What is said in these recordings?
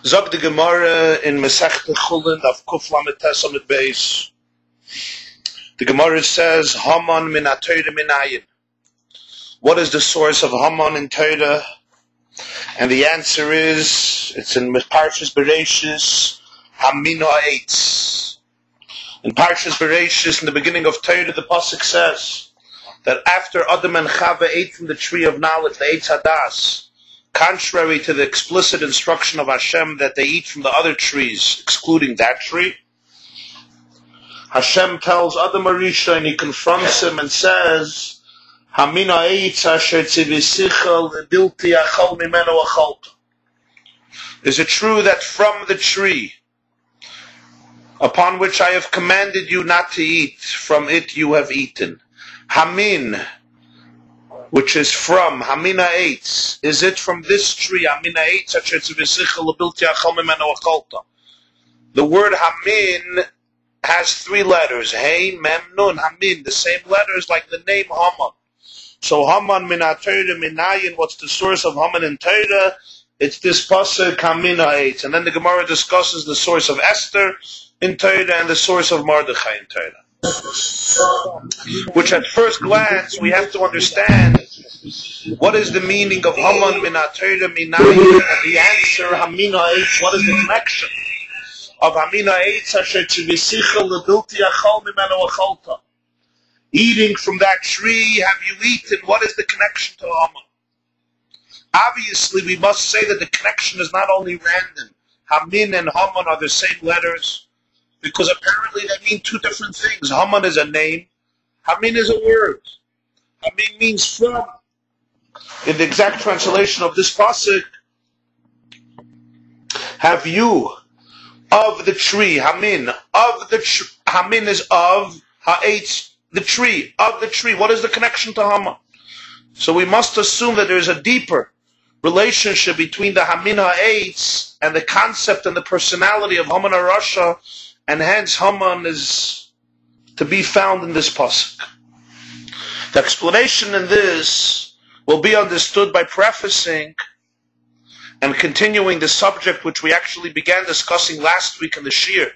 Zog the Gemara in Masechta Chulin of Kuf Lamed Tes Amud Beis. The Gemara says, Haman min ha-Torah minayin. What is the source of Haman in Torah? And the answer is, it's in Parshas Bereshis, Hamin ha'etz. In Parshas Bereshis, in the beginning of Torah, the pasuk says that after Adam and Chava ate from the tree of knowledge, the Eitz Hadas, contrary to the explicit instruction of Hashem that they eat from the other trees, excluding that tree, Hashem tells Adam Arisha and he confronts him and says, Hamin ha'etz asher tzivisicha lebilti achal mimeno achalta. Is it true that from the tree upon which I have commanded you not to eat, from it you have eaten? Hamin, which is from, Hamin ha'etz, is it from this tree? Hamin ha'etz asher tzivisicha lebilti achal mimeno achalta. The word Hamin has three letters, Hey, Mem, Nun, Hamin, the same letters like the name Haman. So Haman min ha-Torah minayin, what's the source of Haman in Torah? It's this pasuk Hamin ha'etz. And then the Gemara discusses the source of Esther in Torah and the source of Mordechai in Torah. Which at first glance we have to understand what is the meaning of Haman min ha-Torah minayin, and the answer Hamin ha'etz, what is the connection of Hamin ha'etz asher tzivisicha lebilti achal mimeno achalta? Eating from that tree, have you eaten? What is the connection to Haman? Obviously, we must say that the connection is not only random. Hamin and Haman are the same letters, because apparently they mean two different things. Haman is a name. Hamin is a word. Hamin means from. In the exact translation of this pasuk, have you of the tree, Hamin, of the Hamin is of, ha'etz, the tree, of the tree. What is the connection to Haman? So we must assume that there is a deeper relationship between the Hamin ha'etz and the concept and the personality of Haman HaRasha, and hence Haman is to be found in this pasuk. The explanation in this will be understood by prefacing and continuing the subject which we actually began discussing last week in the Shiur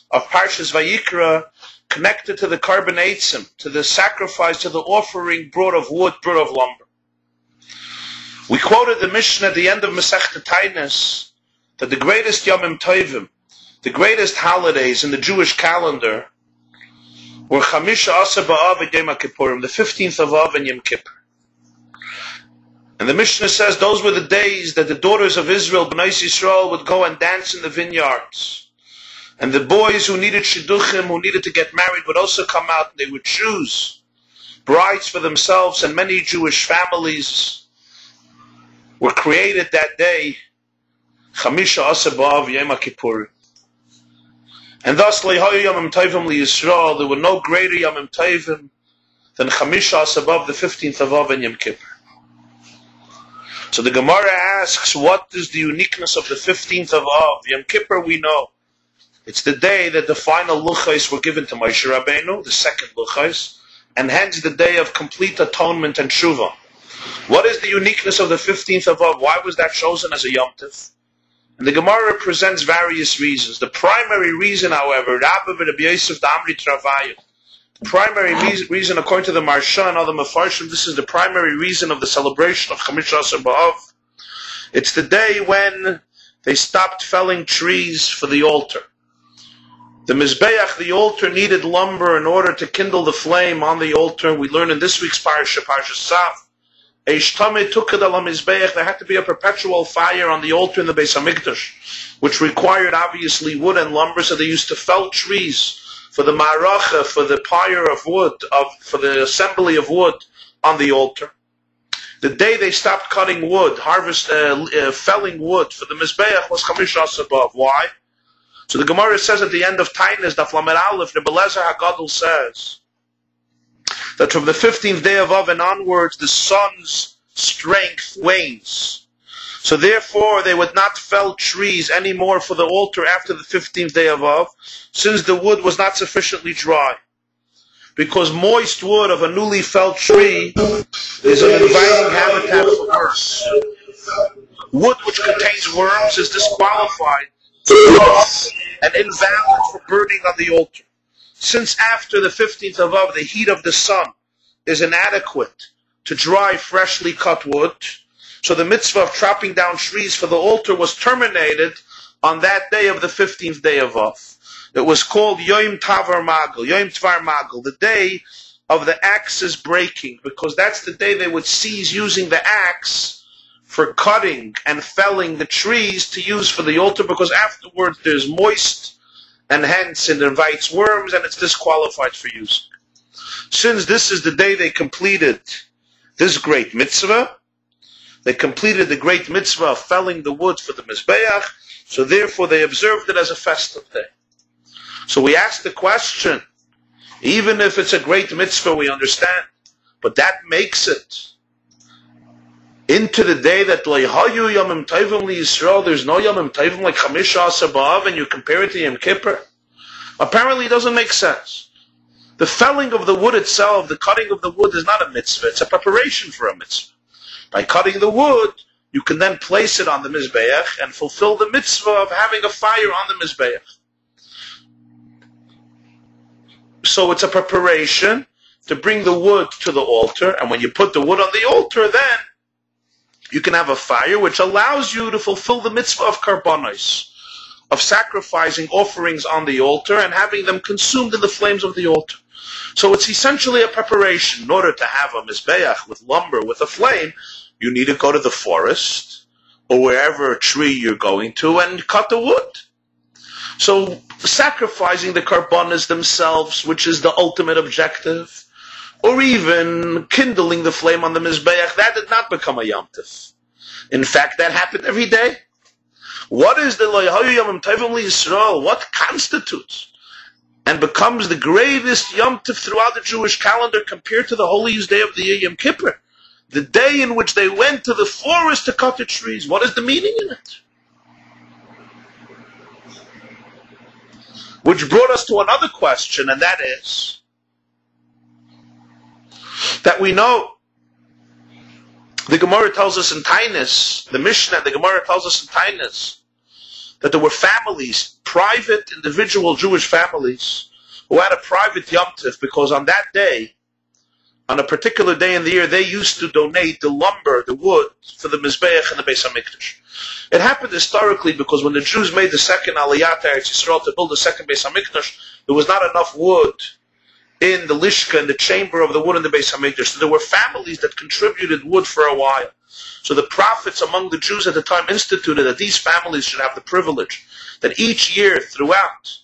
of Parshas Vayikra, connected to the carbon eitzim, to the sacrifice, to the offering brought of wood, brought of lumber. We quoted the Mishnah at the end of Masechta Tainis that the greatest Yomim Tovim, the greatest holidays in the Jewish calendar, were Chamisha Asa B'Av and Yom Kippurim, the 15th of Av and Yom Kippur. And the Mishnah says those were the days that the daughters of Israel, Bnei Yisrael, would go and dance in the vineyards. And the boys who needed shidduchim, who needed to get married, would also come out and they would choose brides for themselves, and many Jewish families were created that day, Chamisha Asa B'Av Yom Kippurim. And thus, Le'hoyu Yomim Tovim L'Yisrael, there were no greater Yomim Tovim than Chamisha Asa B'Av, the 15th of Av and Yom Kippur. So the Gemara asks, what is the uniqueness of the 15th of Av? Yom Kippur we know. It's the day that the final luchos were given to Moshe Rabbeinu, the second luchos, and hence the day of complete atonement and tshuva. What is the uniqueness of the 15th of Av? Why was that chosen as a Yom Tov? And the Gemara presents various reasons. The primary reason, however, Rabbi Yosef the Amri Travayah, the primary reason, according to the Marsha and other Mefarshim, this is the primary reason of the celebration of Chamisha Asar B'Av. It's the day when they stopped felling trees for the altar. The Mizbeach, the altar, needed lumber in order to kindle the flame on the altar. We learn in this week's Parasha, Parasha Saf, there had to be a perpetual fire on the altar in the Beis HaMikdash, which required obviously wood and lumber, so they used to fell trees for the maracha, for the pyre of wood, for the assembly of wood on the altar. The day they stopped cutting wood, felling wood for the Mizbeach was Chamisha Asar B'Av. Why? So the Gemara says at the end of Tainis, Daf Lamed Aleph, Rebbe Lezer HaGadol says that from the 15th day of Av and onwards, the sun's strength wanes. So therefore, they would not fell trees anymore for the altar after the 15th day of Av, since the wood was not sufficiently dry. Because moist wood of a newly felled tree is an inviting habitat for birds. Wood which contains worms is disqualified and invalid for burning on the altar. Since after the 15th of Av, the heat of the sun is inadequate to dry freshly cut wood, so the mitzvah of chopping down trees for the altar was terminated on that day of the 15th day of Av. It was called Yom Tvar Magel, the day of the axe's breaking, because that's the day they would cease using the axe for cutting and felling the trees to use for the altar, because afterwards there's moist and hence it invites worms and it's disqualified for use. Since this is the day they completed this great mitzvah, they completed the great mitzvah of felling the wood for the Mizbeach, so therefore they observed it as a festive day. So we ask the question, even if it's a great mitzvah, we understand, but that makes it into the day that there's no Yomim Tovim like Chamisha Asar B'Av, and you compare it to Yom Kippur? Apparently it doesn't make sense. The felling of the wood itself, the cutting of the wood is not a mitzvah, it's a preparation for a mitzvah. By cutting the wood, you can then place it on the Mizbeach and fulfill the mitzvah of having a fire on the Mizbeach. So it's a preparation to bring the wood to the altar, and when you put the wood on the altar, then you can have a fire which allows you to fulfill the mitzvah of karbanos, of sacrificing offerings on the altar and having them consumed in the flames of the altar. So it's essentially a preparation. In order to have a mizbeach with lumber, with a flame, you need to go to the forest or wherever a tree you're going to and cut the wood. So sacrificing the karbanos themselves, which is the ultimate objective, or even kindling the flame on the mizbeach, that did not become a Yom Tov. In fact, that happened every day. What is the Lo Yahayu Yomim Tovim Yisrael? What constitutes and becomes the greatest Yom Tov throughout the Jewish calendar compared to the holiest day of the year, Yom Kippur? The day in which they went to the forest to cut the trees. What is the meaning in it? Which brought us to another question, and that is that we know the Gemara tells us in Tainus, the Mishnah, the Gemara tells us in Tainus, that there were families, private, individual Jewish families, who had a private Yom Tov, because on that day, on a particular day in the year, they used to donate the lumber, the wood, for the Mizbeach and the Beis HaMikdash. It happened historically because when the Jews made the second Aliyah to Eretz Yisrael to build the second Beis HaMikdash, there was not enough wood in the lishka, in the chamber of the wood in the Beis HaMikdash. So there were families that contributed wood for a while. So the prophets among the Jews at the time instituted that these families should have the privilege that each year throughout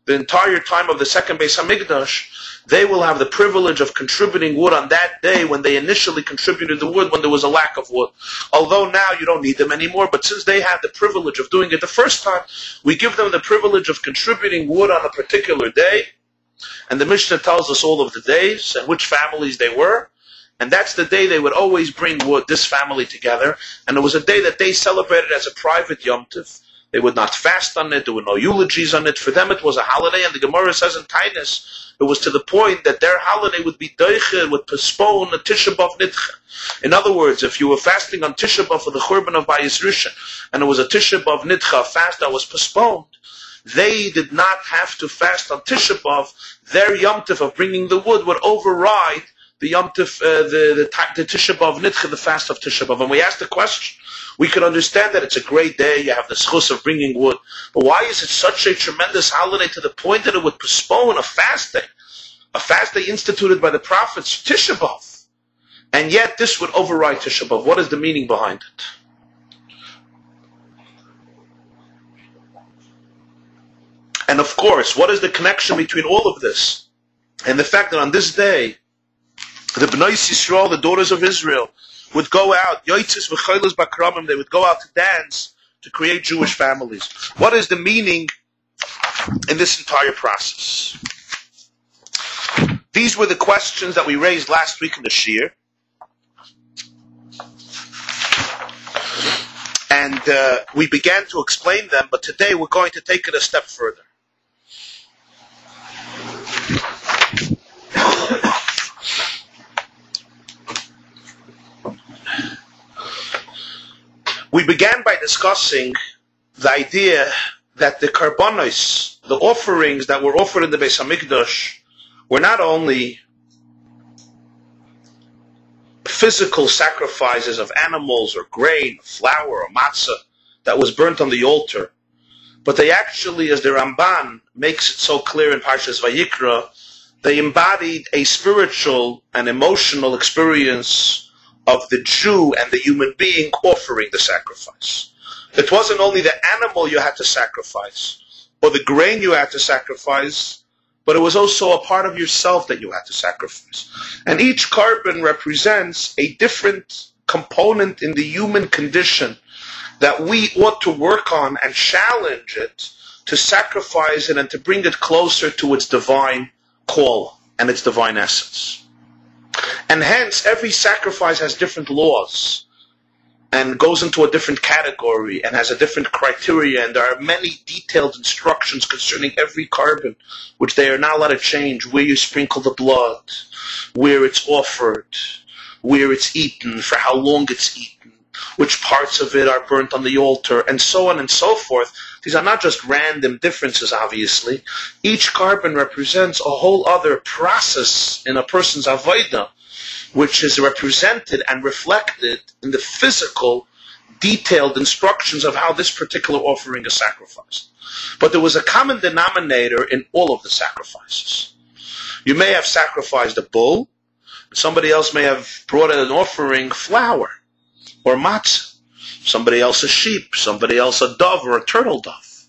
the entire time of the second Beis HaMikdash, they will have the privilege of contributing wood on that day when they initially contributed the wood when there was a lack of wood. Although now you don't need them anymore, but since they had the privilege of doing it the first time, we give them the privilege of contributing wood on a particular day. And the Mishnah tells us all of the days and which families they were. And that's the day they would always bring wood, this family together. And it was a day that they celebrated as a private Yom Tov. They would not fast on it. There were no eulogies on it. For them it was a holiday. And the Gemara says in Tainus, it was to the point that their holiday would be doiche, would postpone a Tisha B'Av Nidcha. In other words, if you were fasting on Tisha B'Av for the Churban of Bayis Rishon, and it was a Tisha B'Av Nidcha, a fast that was postponed, they did not have to fast on Tisha B'Av. Their Yom Tov of bringing the wood would override the Yom Tov, the Tisha B'Av Nidcha, the fast of Tisha B'Av. And we asked the question, we could understand that it's a great day, you have the schus of bringing wood, but why is it such a tremendous holiday to the point that it would postpone a fast day instituted by the prophets, Tisha B'Av, and yet this would override Tisha B'Av? What is the meaning behind it? And of course, what is the connection between all of this and the fact that on this day, the Bnei Yisrael, the daughters of Israel, would go out, yoitzis v'chaylos bakramim, they would go out to dance to create Jewish families. What is the meaning in this entire process? These were the questions that we raised last week in the Shiur. And we began to explain them, but today we're going to take it a step further. We began by discussing the idea that the karbonos, the offerings that were offered in the Beis Hamikdash, were not only physical sacrifices of animals or grain, flour or matzah that was burnt on the altar, but they actually, as the Ramban makes it so clear in Parshas Vayikra, they embodied a spiritual and emotional experience of the Jew and the human being offering the sacrifice. It wasn't only the animal you had to sacrifice, or the grain you had to sacrifice, but it was also a part of yourself that you had to sacrifice. And each carbon represents a different component in the human condition that we ought to work on and challenge it to sacrifice it and to bring it closer to its divine call and its divine essence. And hence, every sacrifice has different laws and goes into a different category and has a different criteria, and there are many detailed instructions concerning every carbon, which they are not allowed to change: where you sprinkle the blood, where it's offered, where it's eaten, for how long it's eaten, which parts of it are burnt on the altar, and so on and so forth. These are not just random differences, obviously. Each carbon represents a whole other process in a person's avodah, which is represented and reflected in the physical, detailed instructions of how this particular offering is sacrificed. But there was a common denominator in all of the sacrifices. You may have sacrificed a bull, somebody else may have brought in an offering flour or matzah, somebody else a sheep, somebody else a dove or a turtle dove.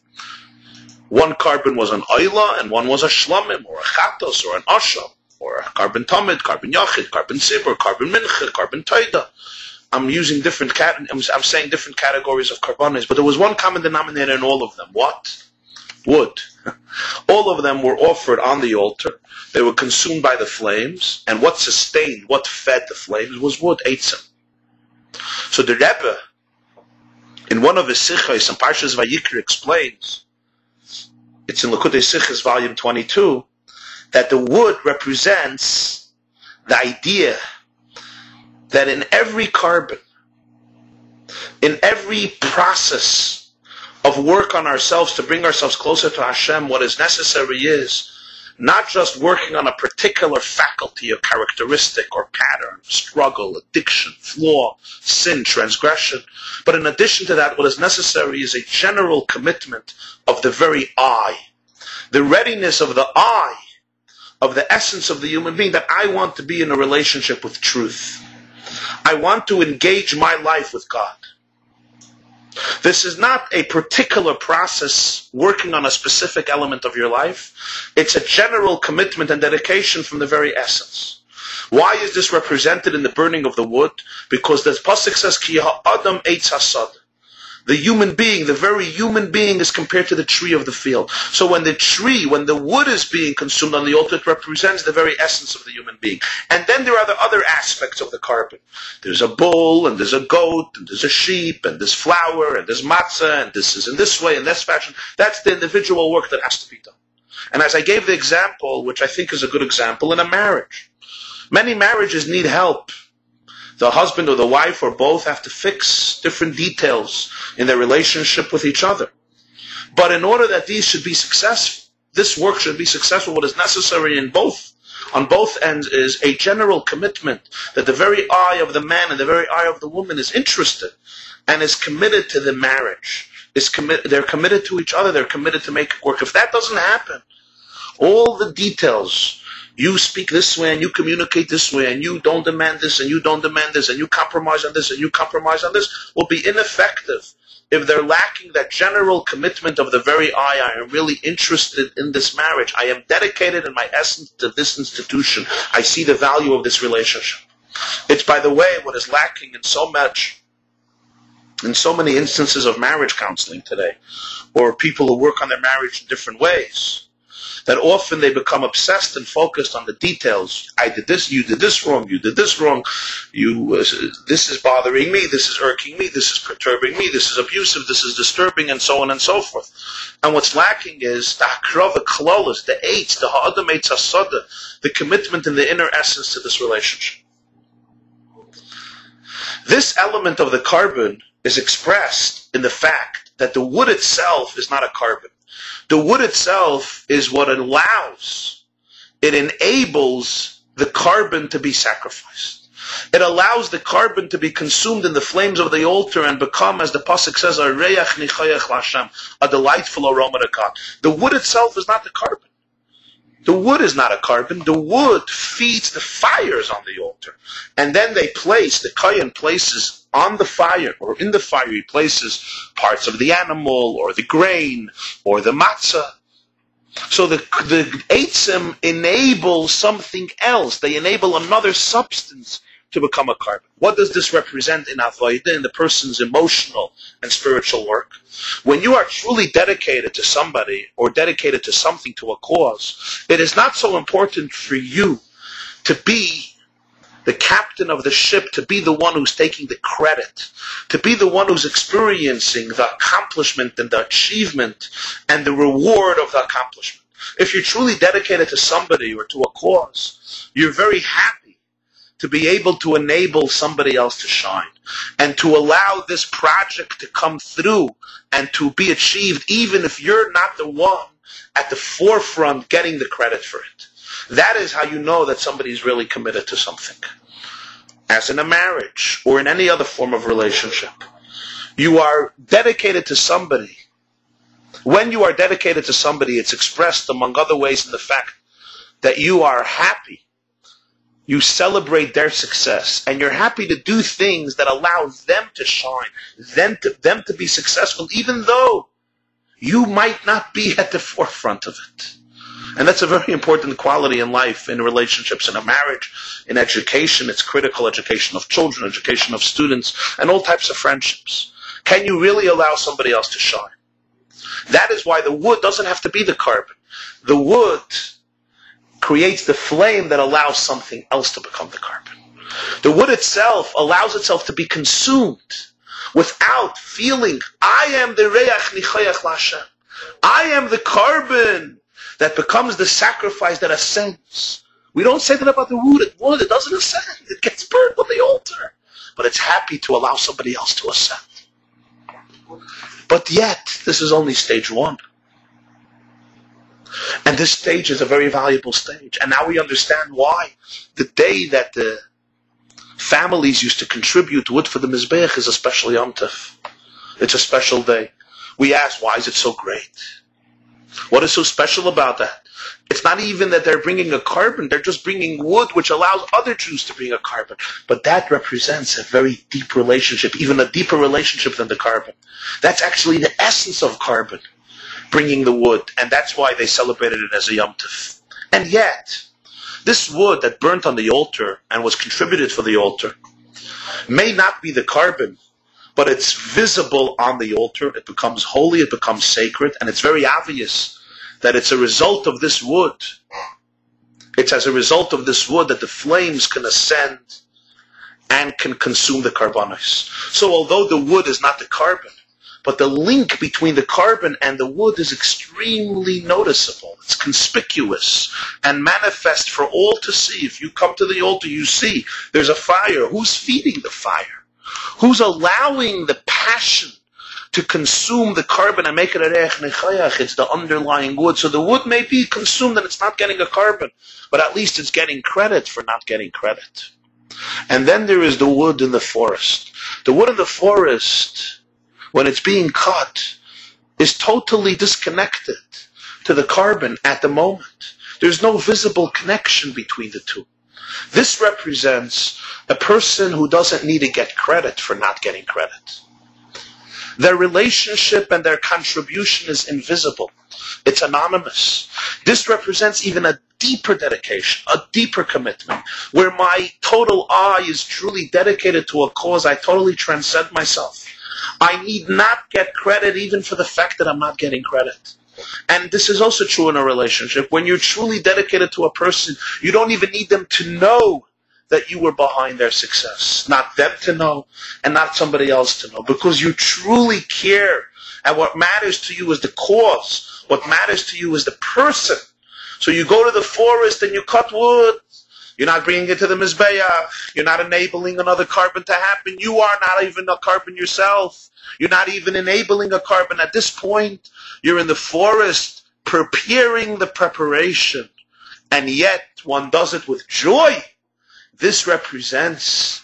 One carbon was an oila and one was a shlamim or a chatos or an asham, or carbon tamid, carbon yachid, carbon sibur, carbon mincha, carbon taida. I'm using different I'm saying different categories of carbonos, but there was one common denominator in all of them. What? Wood. All of them were offered on the altar. They were consumed by the flames, and what sustained, what fed the flames was wood, eitzim. So the Rebbe, in one of his sichos, in Parshas Vayikra, explains, it's in Likutei Sichos, volume 22, that the wood represents the idea that in every carbon, in every process of work on ourselves to bring ourselves closer to Hashem, what is necessary is not just working on a particular faculty or characteristic or pattern, struggle, addiction, flaw, sin, transgression, but in addition to that, what is necessary is a general commitment of the very I, the readiness of the I, of the essence of the human being, that I want to be in a relationship with truth. I want to engage my life with God. This is not a particular process working on a specific element of your life. It's a general commitment and dedication from the very essence. Why is this represented in the burning of the wood? Because the pasuk says, Ki ha'adam eitz hasad. The human being, the very human being, is compared to the tree of the field. So when the wood is being consumed on the altar, it represents the very essence of the human being. And then there are the other aspects of the carbon. There's a bull, and there's a goat, and there's a sheep, and there's flour, and there's matzah, and this is in this way, in this fashion. That's the individual work that has to be done. And as I gave the example, which I think is a good example, in a marriage. Many marriages need help. The husband or the wife or both have to fix different details in their relationship with each other. But in order that these should be successful, this work should be successful, what is necessary on both ends is a general commitment that the very eye of the man and the very eye of the woman is interested and is committed to the marriage. They're committed to each other, they're committed to make it work. If that doesn't happen, all the details, you speak this way and you communicate this way and you don't demand this and you don't demand this and you compromise on this and you compromise on this, will be ineffective if they're lacking that general commitment of the very I am really interested in this marriage. I am dedicated in my essence to this institution. I see the value of this relationship. It's, by the way, what is lacking in so many instances of marriage counseling today, or people who work on their marriage in different ways, that often they become obsessed and focused on the details. I did this, you did this wrong, this is bothering me, this is irking me, this is perturbing me, this is abusive, this is disturbing, and so on and so forth. And what's lacking is the hakrava klolos, the eitz, the ha'adam eitz hasada, the commitment and the inner essence to this relationship. This element of the carbon is expressed in the fact that the wood itself is not a carbon. The wood itself is what allows, it enables the carbon to be sacrificed. It allows the carbon to be consumed in the flames of the altar and become, as the pasuk says, a delightful aroma to God. The wood itself is not the carbon. The wood is not a carbon. The wood feeds the fires on the altar. And then the Kohen places on the fire, or in the fire, he places parts of the animal, or the grain, or the matzah. So the eitzim enable something else. They enable another substance to become a carbon. What does this represent in avodah, in the person's emotional and spiritual work? When you are truly dedicated to somebody or dedicated to something, to a cause, it is not so important for you to be the captain of the ship, to be the one who's taking the credit, to be the one who's experiencing the accomplishment and the achievement and the reward of the accomplishment. If you're truly dedicated to somebody or to a cause, you're very happy to be able to enable somebody else to shine and to allow this project to come through and to be achieved, even if you're not the one at the forefront getting the credit for it. That is how you know that somebody's really committed to something. As in a marriage or in any other form of relationship, you are dedicated to somebody. When you are dedicated to somebody, it's expressed among other ways in the fact that you are happy. You celebrate their success, and you're happy to do things that allow them to shine, them to be successful, even though you might not be at the forefront of it. And that's a very important quality in life, in relationships, in a marriage, in education. It's critical, education of children, education of students, and all types of friendships. Can you really allow somebody else to shine? That is why the wood doesn't have to be the carbon. The wood creates the flame that allows something else to become the carbon. The wood itself allows itself to be consumed without feeling, I am the reach nichayach l'Hashem. I am the carbon that becomes the sacrifice that ascends. We don't say that about the wood. It doesn't ascend. It gets burned on the altar. But it's happy to allow somebody else to ascend. But yet, this is only stage one. And this stage is a very valuable stage. And now we understand why the day that the families used to contribute wood for the Mizbeach is a special Yom Tov. It's a special day. We ask, why is it so great? What is so special about that? It's not even that they're bringing a carbon. They're just bringing wood, which allows other Jews to bring a carbon. But that represents a very deep relationship, even a deeper relationship than the carbon. That's actually the essence of carbon, bringing the wood. And that's why they celebrated it as a Yom Tov. And yet, this wood that burnt on the altar and was contributed for the altar may not be the carbon, but it's visible on the altar. It becomes holy, it becomes sacred, and it's very obvious that it's a result of this wood. It's as a result of this wood that the flames can ascend and can consume the carbonos. So although the wood is not the carbon, but the link between the carbon and the wood is extremely noticeable. It's conspicuous and manifest for all to see. If you come to the altar, you see there's a fire. Who's feeding the fire? Who's allowing the passion to consume the carbon and make it a reich nechayach? It's the underlying wood. So the wood may be consumed and it's not getting a carbon, but at least it's getting credit for not getting credit. And then there is the wood in the forest. The wood in the forest, when it's being cut, is totally disconnected to the carbon at the moment. There's no visible connection between the two. This represents a person who doesn't need to get credit for not getting credit. Their relationship and their contribution is invisible. It's anonymous. This represents even a deeper dedication, a deeper commitment, where my total I is truly dedicated to a cause. I totally transcend myself. I need not get credit even for the fact that I'm not getting credit. And this is also true in a relationship. When you're truly dedicated to a person, you don't even need them to know that you were behind their success. Not them to know, and not somebody else to know. Because you truly care, and what matters to you is the cause. What matters to you is the person. So you go to the forest and you cut wood. You're not bringing it to the Mizbeach. You're not enabling another carbon to happen. You are not even a carbon yourself. You're not even enabling a carbon. At this point, you're in the forest preparing the preparation. And yet, one does it with joy. This represents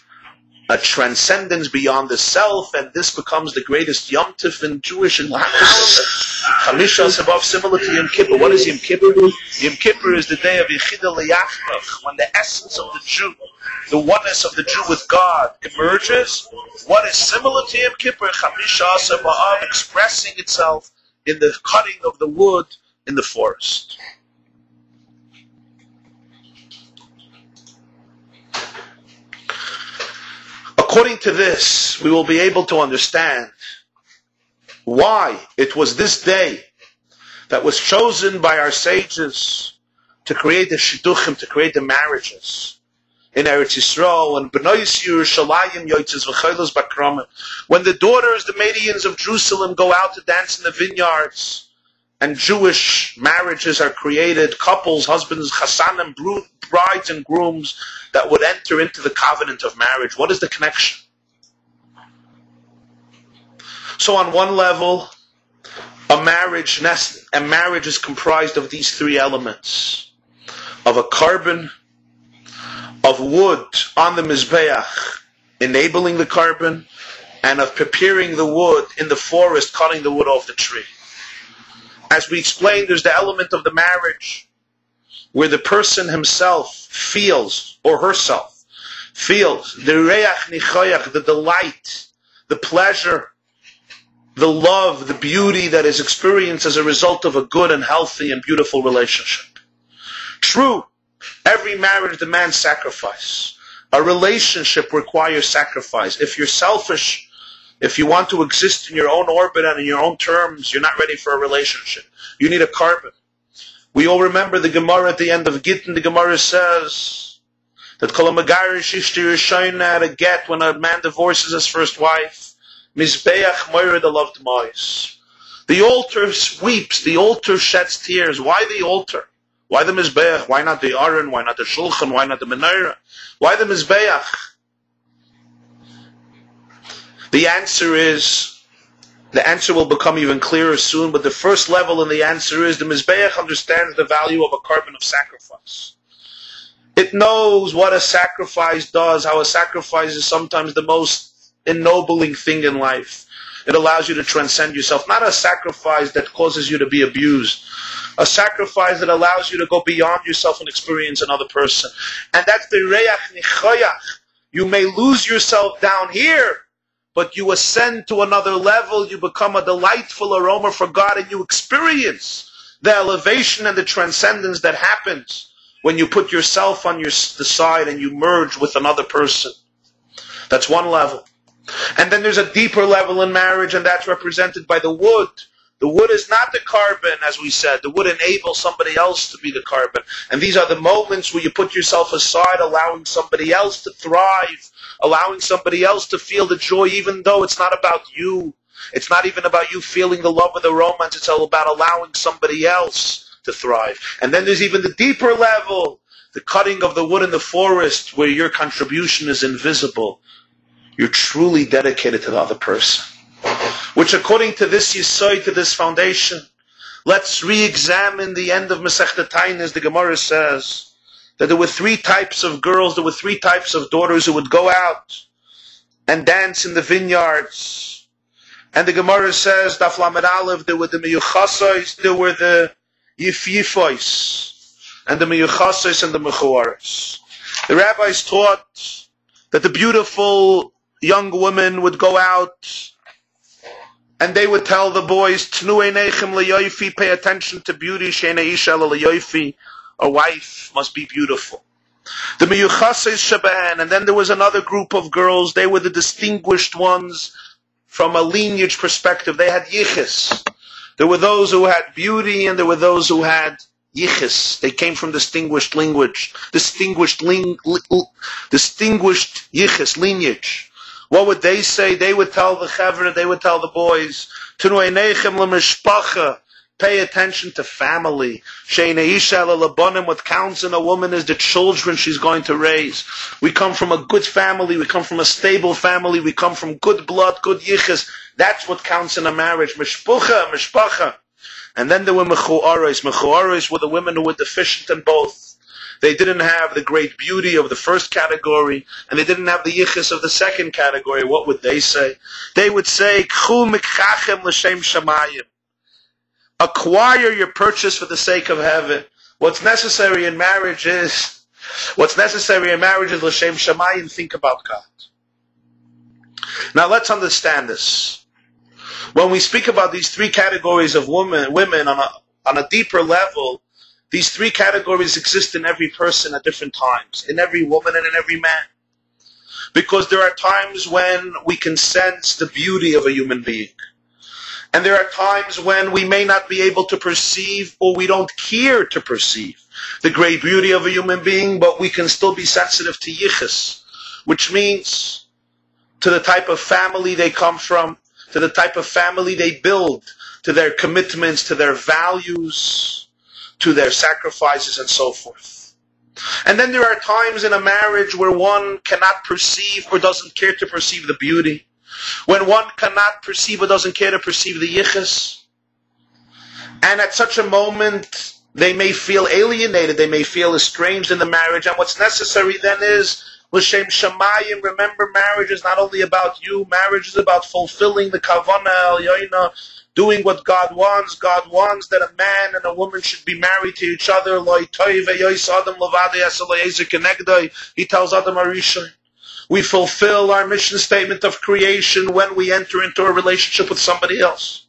a transcendence beyond the self, and this becomes the greatest Yom Tif in Jewish and Chamisha Sabav, similar to Yom Kippur. What is Yom Kippur? Yom Kippur is the day of Yechida L'Yachmach, when the essence of the Jew, the oneness of the Jew with God, emerges. What is similar to Yom Kippur? Chamisha Sabav, expressing itself in the cutting of the wood in the forest. According to this, we will be able to understand why it was this day that was chosen by our sages to create the shidduchim, to create the marriages in Eretz Yisrael, and B'nai Yerushalayim Yotzes V'chaylos Bakramim, when the daughters, the Medians of Jerusalem, go out to dance in the vineyards, and Jewish marriages are created, couples, husbands, chasanim, brides and grooms that would enter into the covenant of marriage. What is the connection? So on one level, a marriage is comprised of these three elements: of a carbon, of wood on the Mizbeach, enabling the carbon, and of preparing the wood in the forest, cutting the wood off the tree. As we explained, there's the element of the marriage, where the person himself feels, or herself, feels the reach nichoyach, the delight, the pleasure, the love, the beauty that is experienced as a result of a good and healthy and beautiful relationship. True, every marriage demands sacrifice. A relationship requires sacrifice. If you're selfish, if you want to exist in your own orbit and in your own terms, you're not ready for a relationship. You need a carbon. We all remember the Gemara at the end of Gittin. The Gemara says that Kol HaMegarish Ishto Yishayna had a get when a man divorces his first wife. Mizbeach Moired Alavd Mois. The altar weeps. The altar sheds tears. Why the altar? Why the Mizbeach? Why not the Aron? Why not the Shulchan? Why not the Menorah? Why the Mizbeach? The answer will become even clearer soon, but the first level in the answer is the Mizbeach understands the value of a carbon of sacrifice. It knows what a sacrifice does, how a sacrifice is sometimes the most ennobling thing in life. It allows you to transcend yourself. Not a sacrifice that causes you to be abused. A sacrifice that allows you to go beyond yourself and experience another person. And that's the reach nichoyach. You may lose yourself down here, but you ascend to another level. You become a delightful aroma for God, and you experience the elevation and the transcendence that happens when you put yourself on the side and you merge with another person. That's one level. And then there's a deeper level in marriage, and that's represented by the wood. The wood is not the carbon, as we said. The wood enables somebody else to be the carbon. And these are the moments where you put yourself aside, allowing somebody else to thrive, allowing somebody else to feel the joy, even though it's not about you. It's not even about you feeling the love or the romance. It's all about allowing somebody else to thrive. And then there's even the deeper level, the cutting of the wood in the forest, where your contribution is invisible. You're truly dedicated to the other person. Which, according to this yesod, to this foundation, let's re-examine the end of Masechta Tainis. The Gemara says that there were three types of girls, there were three types of daughters who would go out and dance in the vineyards. And the Gemara says, Daf Lamed Aleph, there were the meyuchasos, there were the yifyifos, and the meyuchasos and the mechuaros. The rabbis taught that the beautiful young women would go out and they would tell the boys, Tnu einechem leyofi, pay attention to beauty, she'ena isha leyofi, a wife must be beautiful. The meyuchases sheben, and then there was another group of girls, they were the distinguished ones from a lineage perspective. They had yichis. There were those who had beauty, and there were those who had yichis. They came from distinguished language, distinguished yichis, lineage. What would they say? They would tell the chevra, they would tell the boys, Tunu einechem lemishpacha, Pay attention to family. She'eina isha ela labanim. What counts in a woman is the children she's going to raise. We come from a good family. We come from a stable family. We come from good blood, good yichus. That's what counts in a marriage. Mishpacha. And then there were mechuaros. Mechuaros were the women who were deficient in both. They didn't have the great beauty of the first category, and they didn't have the yichus of the second category. What would they say? They would say, K'chu mikchachem l'shem shamayim. Acquire your purchase for the sake of heaven. What's necessary in marriage is l'shem shamayim. Think about God. Now let's understand this. When we speak about these three categories of women on a deeper level, these three categories exist in every person at different times, in every woman and in every man. Because there are times when we can sense the beauty of a human being. And there are times when we may not be able to perceive, or we don't care to perceive, the great beauty of a human being, but we can still be sensitive to yichus, which means to the type of family they come from, to the type of family they build, to their commitments, to their values, to their sacrifices, and so forth. And then there are times in a marriage where one cannot perceive or doesn't care to perceive the beauty. When one cannot perceive or doesn't care to perceive the yichus. And at such a moment, they may feel alienated, they may feel estranged in the marriage. And what's necessary then is, l'shem shamayim, remember, marriage is not only about you, marriage is about fulfilling the kavanah el-yoina, doing what God wants. God wants that a man and a woman should be married to each other. He tells Adam Arishon, we fulfill our mission statement of creation when we enter into a relationship with somebody else.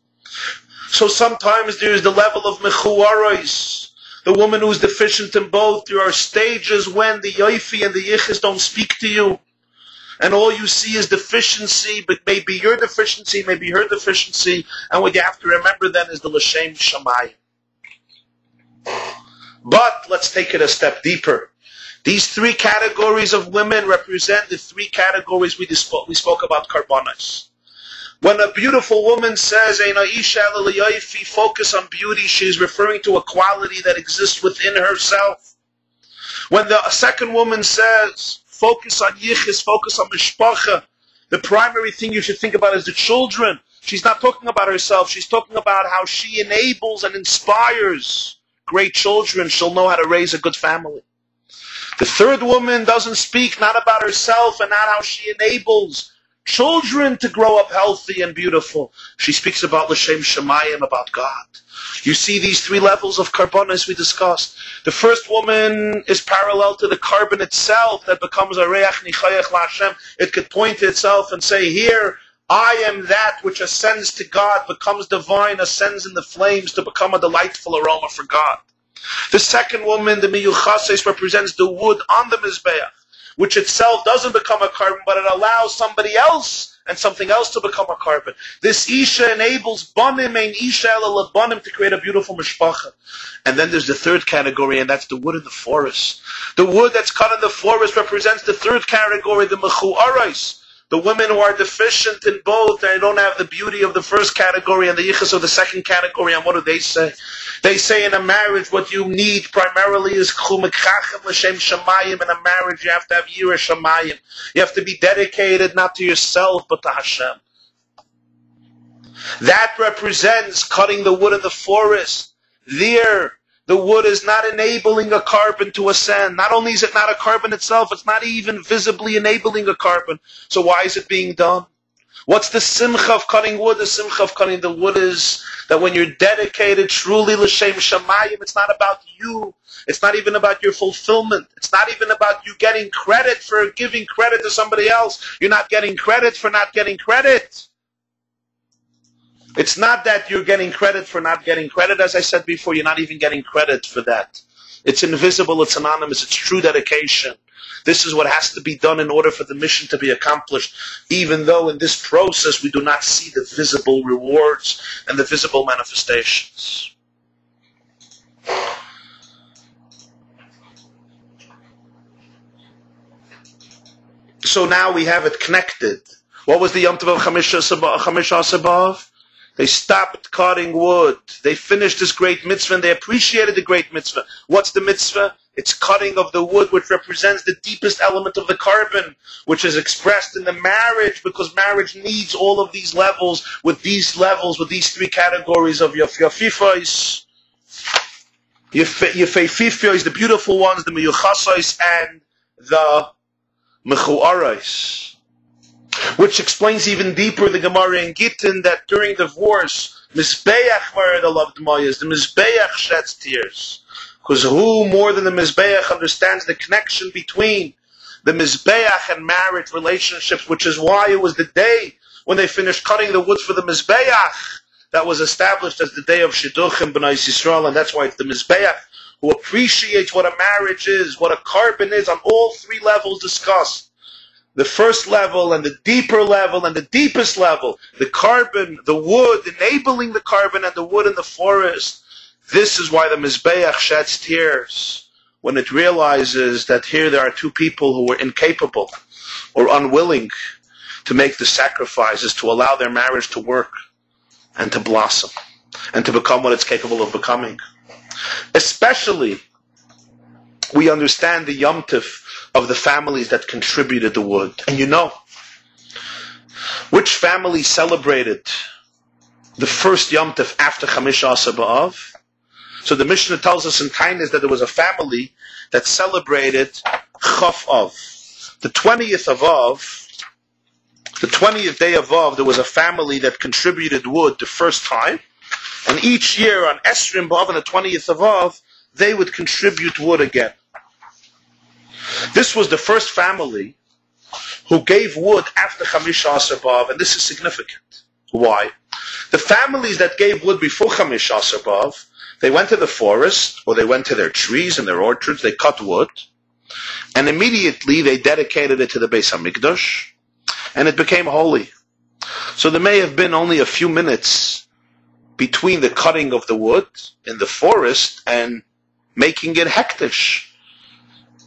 So sometimes there is the level of mechuaros, the woman who is deficient in both. There are stages when the yoifi and the yichus don't speak to you, and all you see is deficiency, but maybe your deficiency, maybe her deficiency, and what you have to remember then is the l'shem shamayim. But let's take it a step deeper. These three categories of women represent the three categories we spoke about karbanos. When a beautiful woman says, Eina isha ela yoifi, focus on beauty, she is referring to a quality that exists within herself. When the second woman says, focus on yichus, focus on mishpacha, the primary thing you should think about is the children. She's not talking about herself, she's talking about how she enables and inspires great children. She'll know how to raise a good family. The third woman doesn't speak not about herself and not how she enables children to grow up healthy and beautiful. She speaks about l'shem shamayim, about God. You see these three levels of karbonos we discussed. The first woman is parallel to the carbon itself that becomes a reach nichayach la'Hashem. It could point to itself and say, here, I am that which ascends to God, becomes divine, ascends in the flames to become a delightful aroma for God. The second woman, the miyuchases, represents the wood on the mizbeach, which itself doesn't become a carbon, but it allows somebody else and something else to become a carbon. This isha enables banim ein isha ela lebanim to create a beautiful mishpacha. And then there's the third category, and that's the wood in the forest. The wood that's cut in the forest represents the third category, the mechuaros. The women who are deficient in both, they don't have the beauty of the first category and the yichus of the second category. And what do they say? They say in a marriage what you need primarily is k'chu mikchachem l'shem shamayim. In a marriage you have to have yirah shamayim. You have to be dedicated not to yourself but to Hashem. That represents cutting the wood in the forest. There, the wood is not enabling a carbon to ascend. Not only is it not a carbon itself, it's not even visibly enabling a carbon. So why is it being done? What's the simcha of cutting wood? The simcha of cutting the wood is that when you're dedicated truly l'shem shamayim, it's not about you. It's not even about your fulfillment. It's not even about you getting credit for giving credit to somebody else. You're not getting credit for not getting credit. It's not that you're getting credit for not getting credit. As I said before, you're not even getting credit for that. It's invisible, it's anonymous, it's true dedication. This is what has to be done in order for the mission to be accomplished, even though in this process we do not see the visible rewards and the visible manifestations. So now we have it connected. What was the Yom Tov of Chamisha Sabav? They stopped cutting wood. They finished this great mitzvah and they appreciated the great mitzvah. What's the mitzvah? It's cutting of the wood, which represents the deepest element of the carbon, which is expressed in the marriage, because marriage needs all of these levels, with these three categories of yafifos, yafifos, the beautiful ones, the miyuchasos, and the mechuaros. Which explains even deeper the Gemara in Gittin that during divorce, Mizbeach where the loved Mayas, the Mizbeach sheds tears. Because who more than the Mizbeach understands the connection between the Mizbeach and marriage relationships, which is why it was the day when they finished cutting the wood for the Mizbeach that was established as the day of Shidduchim B'nai Yisrael, and that's why it's the Mizbeach who appreciates what a marriage is, what a carbon is, on all three levels discussed. The first level and the deeper level and the deepest level, the carbon, the wood, enabling the carbon and the wood in the forest. This is why the Mizbeach sheds tears when it realizes that here there are two people who were incapable or unwilling to make the sacrifices to allow their marriage to work and to blossom and to become what it's capable of becoming. Especially, we understand the Yom Tov of the families that contributed the wood. And you know, which family celebrated the first Yom Tov after Chamish Asar B'Av? So the Mishnah tells us in kindness that there was a family that celebrated Chaf Av. The 20th of Av, the 20th day of Av, there was a family that contributed wood the first time. And each year on Esrim B'Av, on the 20th of Av, they would contribute wood again. This was the first family who gave wood after Chamish Asar B'Av, and this is significant. Why? The families that gave wood before Chamish Asar B'Av, they went to the forest, or they went to their trees and their orchards, they cut wood, and immediately they dedicated it to the Beis HaMikdash, and it became holy. So there may have been only a few minutes between the cutting of the wood in the forest and making it hektish.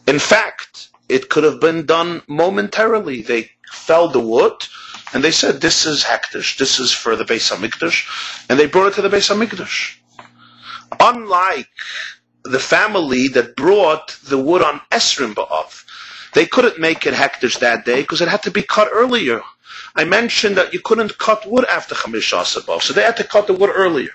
In fact, it could have been done momentarily. They felled the wood, and they said, this is hektish, this is for the Beis HaMikdash, and they brought it to the Beis HaMikdash. Unlike the family that brought the wood on Esrim B'Av, they couldn't make it hektish that day because it had to be cut earlier. I mentioned that you couldn't cut wood after Chamish Asar B'Av, so they had to cut the wood earlier.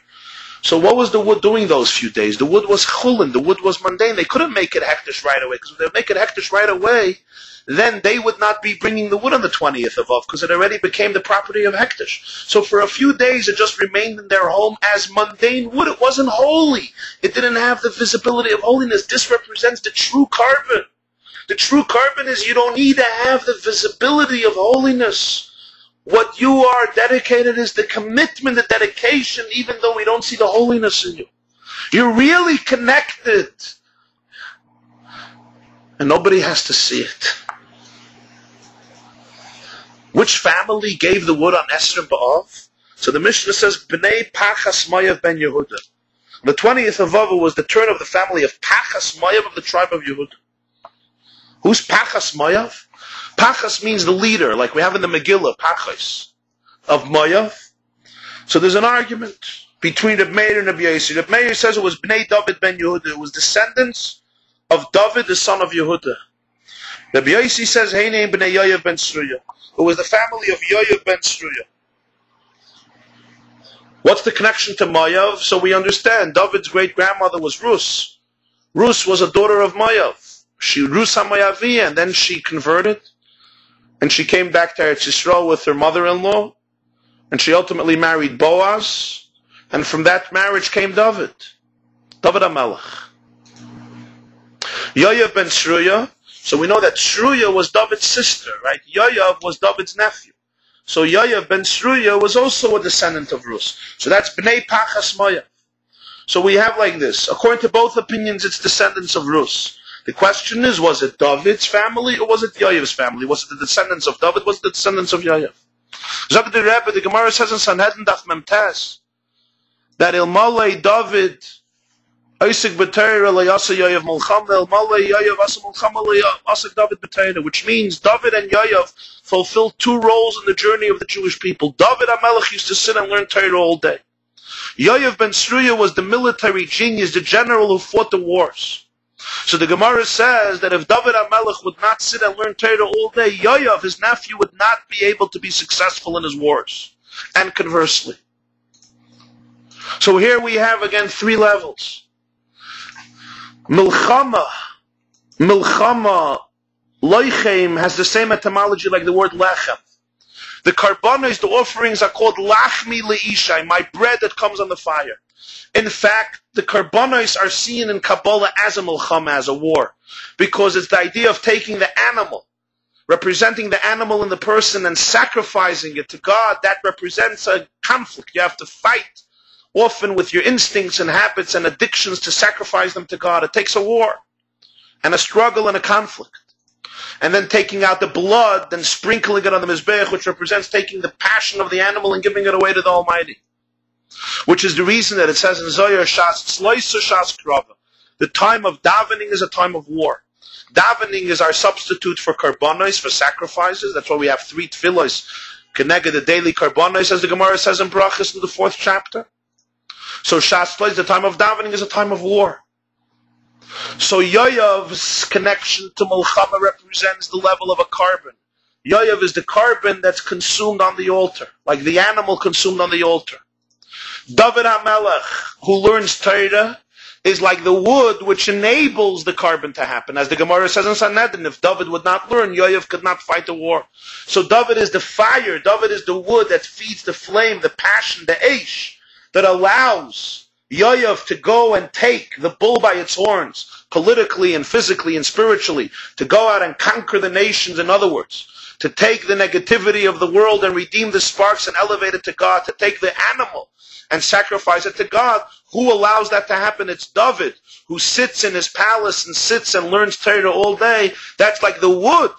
So what was the wood doing those few days? The wood was chulin, the wood was mundane. They couldn't make it hektish right away, because if they would make it hektish right away, then they would not be bringing the wood on the 20th of Av, because it already became the property of hektish. So for a few days it just remained in their home as mundane wood. It wasn't holy. It didn't have the visibility of holiness. This represents the true carbon. The true carbon is you don't need to have the visibility of holiness. What you are dedicated is the commitment, the dedication, even though we don't see the holiness in you. You're really connected. And nobody has to see it. Which family gave the wood on Esrim B'Av? So the Mishnah says, B'nei Pachas Mayav ben Yehuda. The 20th of Av was the turn of the family of Pachas Mayav of the tribe of Yehuda. Who's Pachas Mayav? Pachas means the leader, like we have in the Megillah, Pachas, of Mayav. So there's an argument between Reb Meir and Reb Yossi. Reb Meir says it was Bnei David ben Yehuda. It was descendants of David, the son of Yehuda. Reb Yossi says, Heinein Bnei Yoav ben Sruya. It was the family of Yoav ben Sruya. What's the connection to Mayav? So we understand, David's great-grandmother was Rus. Rus was a daughter of Mayav. She Rus HaMayavi, and then she converted. And she came back to Eretz Yisrael with her mother-in-law, and she ultimately married Boaz, and from that marriage came David HaMelech. Yoav ben Sruya, so we know that Sruya was David's sister, right? Yoav was David's nephew. So Yoav ben Sruya was also a descendant of Rus. So that's Bnei Pachas Mayav. So we have like this. According to both opinions, it's descendants of Rus. The question is, was it David's family or was it Yoav's family? Was it the descendants of David? Was it the descendants of Yoav? Zog the Rebbe, the Gemara says in Sanhedrin Daf Mem Tes that Ilmale David Isaac B'Torah Layasa Yoav Mulchama El Malay Yoav Asa Mulchama Layasa David B'Torah, which means David and Yoav fulfilled two roles in the journey of the Jewish people. David HaMelech used to sit and learn Torah all day. Yoav ben Sruya was the military genius, the general who fought the wars. So the Gemara says that if David HaMelech would not sit and learn Torah all day, Yoav, his nephew, would not be able to be successful in his wars. And conversely. So here we have again three levels. Milchama, loichem has the same etymology like the word lechem. The karbanos, the offerings, are called lachmi leishai, my bread that comes on the fire. In fact, the karbanos are seen in Kabbalah as a milchama, as a war, because it's the idea of taking the animal, representing the animal in the person and sacrificing it to God. That represents a conflict. You have to fight, often with your instincts and habits and addictions, to sacrifice them to God. It takes a war and a struggle and a conflict. And then taking out the blood and sprinkling it on the Mizbeach, which represents taking the passion of the animal and giving it away to the Almighty. Which is the reason that it says in Zohar, Shas Tzloisa Shas Krava, the time of davening is a time of war. Davening is our substitute for karbanos, for sacrifices. That's why we have three tefillos, Keneged, the daily karbanos, as the Gemara says in Brachas in the 4th chapter. So Shas Tzloisa, the time of davening, is a time of war. So Yoav's connection to Mulchama represents the level of a carbon. Yoav is the carbon that's consumed on the altar, like the animal consumed on the altar. David HaMelech, who learns Torah, is like the wood which enables the carbon to happen. As the Gemara says in Sanhedrin, if David would not learn, Yoav could not fight the war. So David is the fire, David is the wood that feeds the flame, the passion, the eish, that allows Yoav to go and take the bull by its horns, politically and physically and spiritually, to go out and conquer the nations, in other words, to take the negativity of the world and redeem the sparks and elevate it to God, to take the animal and sacrifice it to God. Who allows that to happen? It's David, who sits in his palace and sits and learns Torah all day. That's like the wood.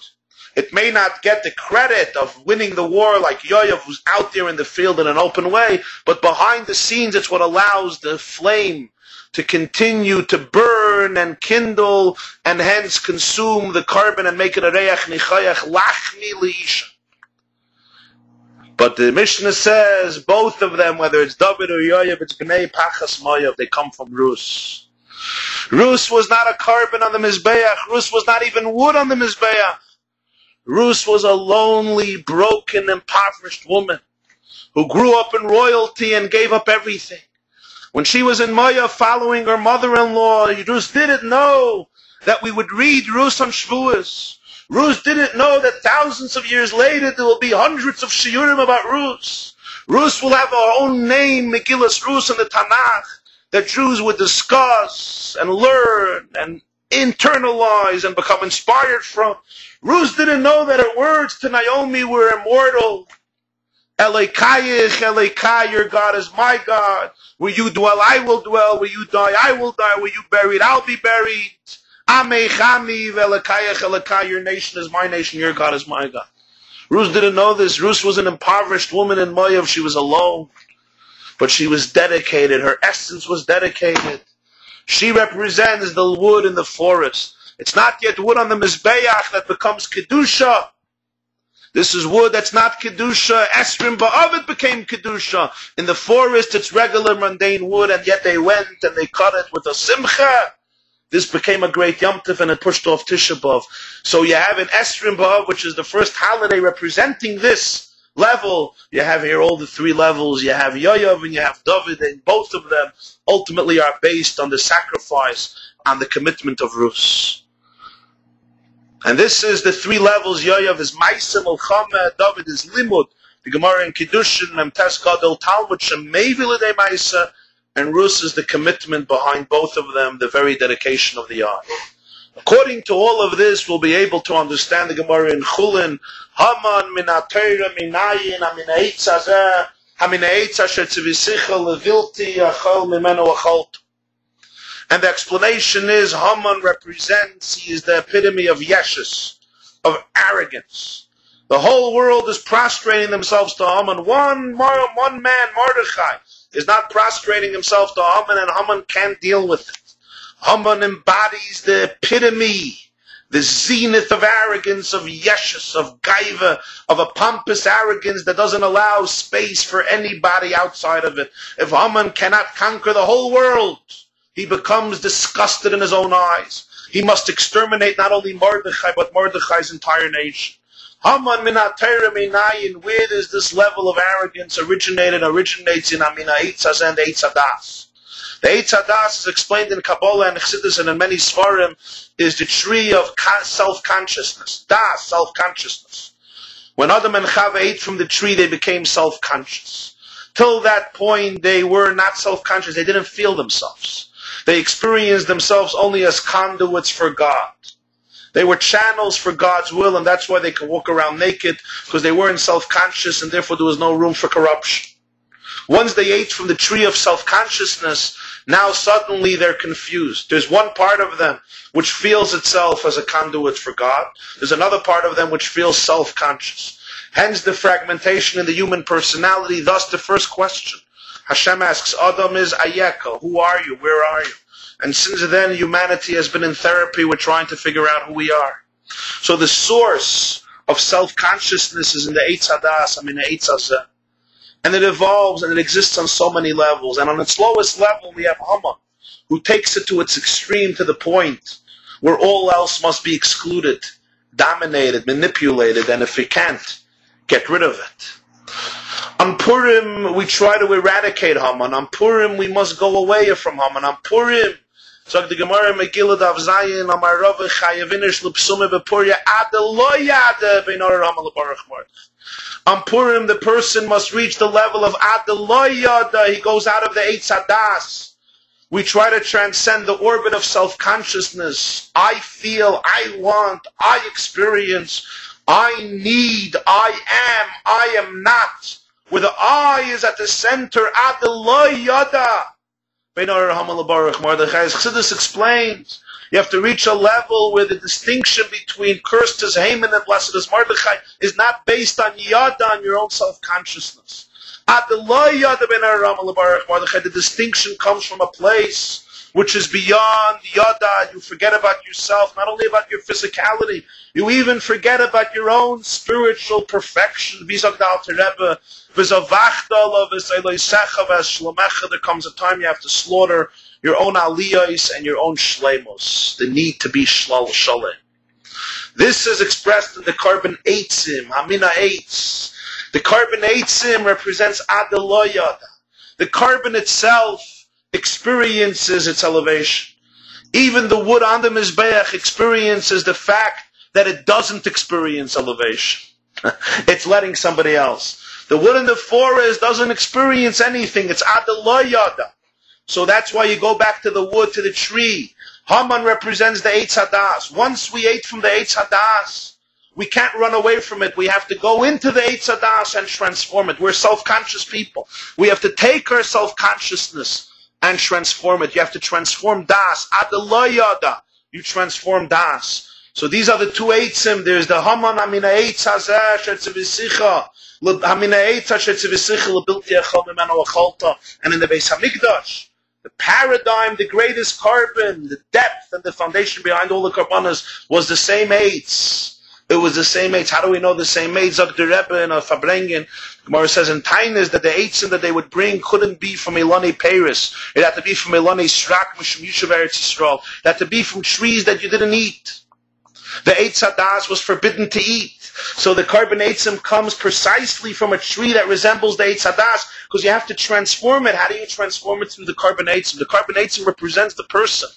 It may not get the credit of winning the war like Yoav, who's out there in the field in an open way, but behind the scenes it's what allows the flame to continue to burn and kindle and hence consume the carbon and make it a reach nichayach lachmi leisha. But the Mishnah says both of them, whether it's David or Yoav, it's Bnei Pachas Moav, they come from Rus. Rus was not a carbon on the Mizbeach. Rus was not even wood on the Mizbeach. Rus was a lonely, broken, impoverished woman who grew up in royalty and gave up everything. When she was in Moav following her mother-in-law, Rus didn't know that we would read Rus on Shavuos. Rus didn't know that thousands of years later there will be hundreds of shiurim about Rus. Rus will have our own name, Megillas Rus in the Tanakh, that Jews would discuss and learn and internalize and become inspired from. Rus didn't know that her words to Naomi were immortal. Elekayich, Elekai, your God is my God. Where you dwell, I will dwell. Where you die, I will die. Where you buried, I'll be buried. Amechami, Elekayich, Elekai, your nation is my nation, your God is my God. Rus didn't know this. Rus was an impoverished woman in Moav. She was alone. But she was dedicated. Her essence was dedicated. She represents the wood in the forest. It's not yet wood on the Mizbeach that becomes Kedusha. This is wood that's not Kedusha. Esrim Ba'avid became Kedusha. In the forest, it's regular, mundane wood, and yet they went and they cut it with a simcha. This became a great Yom Tov and it pushed off Tisha B'Av. So you have an Esrim B'Av, which is the first holiday representing this level. You have here all the three levels. You have Yoav and you have David, and both of them ultimately are based on the sacrifice, on the commitment of Rus. And this is the three levels. Yoav is Maisa Milchama, David is Limud. The Gemara in Kiddushin, Memtes Gadol Talmud, Shemevi L'dei Maisa, and Rus is the commitment behind both of them, the very dedication of the art. According to all of this, we'll be able to understand the Gemara in Chulin, Haman min ha-Torah minayin min ha'etz hazeh, ha-min ha'etz asher tzivisicha levilti achol mimenu acholtu. And the explanation is Haman represents, he is the epitome of yeshus, of arrogance. The whole world is prostrating themselves to Haman. One man, Mordechai, is not prostrating himself to Haman, and Haman can't deal with it. Haman embodies the epitome, the zenith of arrogance, of yeshus, of gaiva, of a pompous arrogance that doesn't allow space for anybody outside of it. If Haman cannot conquer the whole world, he becomes disgusted in his own eyes. He must exterminate not only Mordechai, but Mordechai's entire nation. Haman minatayra minayin, where does this level of arrogance originates in Amina Eitzaz and Eitz Hadas. The Eitz Hadas is explained in Kabbalah and Chassidus and in many Sfarim, is the tree of self-consciousness. Das, self-consciousness. When Adam and Chava ate from the tree, they became self-conscious. Till that point, they were not self-conscious. They didn't feel themselves. They experienced themselves only as conduits for God. They were channels for God's will, and that's why they could walk around naked, because they weren't self-conscious, and therefore there was no room for corruption. Once they ate from the tree of self-consciousness, now suddenly they're confused. There's one part of them which feels itself as a conduit for God. There's another part of them which feels self-conscious. Hence the fragmentation in the human personality. Thus the first question Hashem asks Adam is Ayeka. Who are you? Where are you? And since then humanity has been in therapy. We're trying to figure out who we are. So the source of self-consciousness is in the Eitz Hadas, in the Eitz Hazeh. And it evolves and it exists on so many levels. And on its lowest level we have Haman, who takes it to its extreme, to the point where all else must be excluded, dominated, manipulated, and if we can't, get rid of it. On Purim, we try to eradicate Haman. On Purim, we must go away from Haman. On Purim, so the Gemara Megillah Daf Zayin Amar Rav Chayavinish L'Psume B'Puria Ade Lo Yade B'Nor Haman L'Baruch Mordechai. On Purim, the person must reach the level of Ade Lo Yade. He goes out of the Eitz Hadas. We try to transcend the orbit of self-consciousness. I feel, I want, I experience, I need, I am not. Where the I is at the center, Ade Lo Yada. B'Nor Haman L'Baruch Mordechai. As Chassidus explains, you have to reach a level where the distinction between cursed is Haman and blessed is Mordechai is not based on Yada, on your own self-consciousness. Ade Lo Yada B'Nor Haman L'Baruch Mordechai. The distinction comes from a place which is beyond Yada. You forget about yourself, not only about your physicality, you even forget about your own spiritual perfection. There comes a time you have to slaughter your own aliyos and your own shleimos, the need to be shaleh. This is expressed in the carbon eitzim, Hamina eitz. The carbon eitzim represents Ade Lo Yada. The carbon itself experiences its elevation. Even the wood on the Mizbeach experiences the fact that it doesn't experience elevation. It's letting somebody else. The wood in the forest doesn't experience anything. It's Ade Lo Yada. So that's why you go back to the wood, to the tree. Haman represents the Eitz Hadas. Once we ate from the Eitz Hadas, we can't run away from it. We have to go into the Eitz Hadas and transform it. We're self-conscious people. We have to take our self-consciousness and transform it. You have to transform Das. Ade Lo Yada. You transform Das. So these are the two eitzim. There's the Haman Amina Eitz Hazeh Shetzivisicha, Amina Eitz Shetzivisicha Lebilti Echol Mimeno Acholta, and in the Beis Hamikdash, the paradigm, the greatest carbon, the depth and the foundation behind all the karbanas was the same eitz. It was the same eitz. How do we know the same eitz? Zog the Rebbe in a Fabrengen, Gemara says in Tainis that the eitzim that they would bring couldn't be from Ilani Paris. It had to be from Ilani Srak, Mishum Yishuv Eretz Yisrael. It had to be from trees that you didn't eat. The Eitz Hadas was forbidden to eat. So the carbon eitzim comes precisely from a tree that resembles the Eitz Hadas, because you have to transform it. How do you transform it through the carbon eitzim? The carbon eitzim represents the person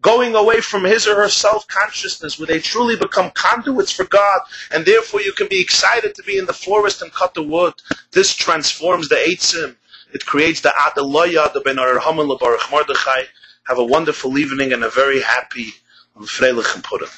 going away from his or her self-consciousness, where they truly become conduits for God, and therefore you can be excited to be in the forest and cut the wood. This transforms the eitzim. It creates the Ade Lo Yada B'Nor Haman L'Baruch Mordechai. Have a wonderful evening and a very happy Freilich and Purim.